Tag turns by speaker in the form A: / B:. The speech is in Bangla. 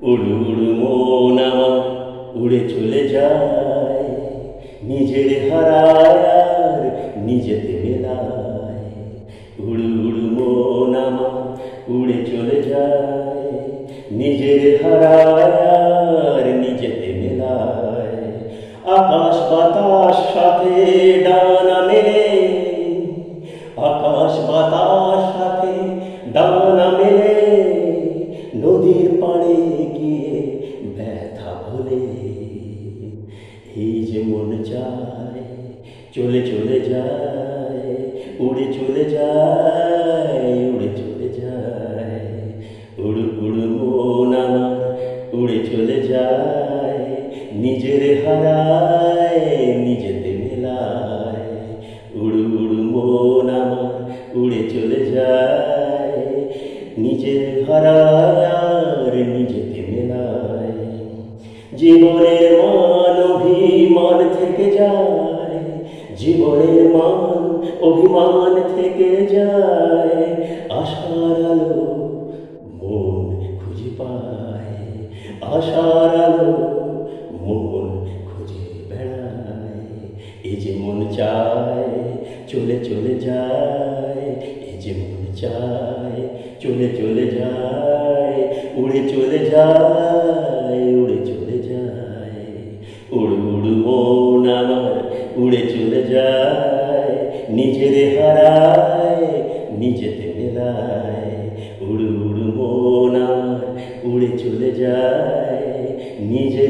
A: উড়ু উড়ু মন আমার উড়ে চলে যায়, নিজের হারায় আর নিজেতে মেলায়। উড়ু উড়ু মন আমার উড়ে চলে যায়, নিজের হারায় আর নিজেতে মেলায়। আকাশ বাতাস সাথে ডানা মেলে, আকাশ বাতাস সাথে ডানা মেলে, নদীর পাড়ে গিয়ে ব্যথা ভোলে। এই যে মন চায় চলে চলে যায়, উড়ে চলে যায়, উড়ে চলে যায়। উড়ু উড়ু মন আমার উড়ে চলে যায়, নিজের হারায় নিজেতে মেলায়। উড়ু উড়ু মন আমার উড়ে চলে যায়, নিজের হারায় আর নিজেতে মেলায়। জীবনের মান অভিমান থেকে যায়, জীবনের মান অভিমান থেকে যায়। আশার আলো মন খুঁজে পায়, আশার আলো মন খুঁজে বেড়ায়। এই যে মন চায় চলে চলে যায়, এই যে মন চায় চলে চলে যায়, উড়ে চলে যায়, উড়ে চলে যায়। উড়ু উড়ু মন আমার উড়ে চলে যায়, নিজের হারায় নিজেতে মেলায়। উড়ু উড়ু মন আমার উড়ে চলে যায়, নিজের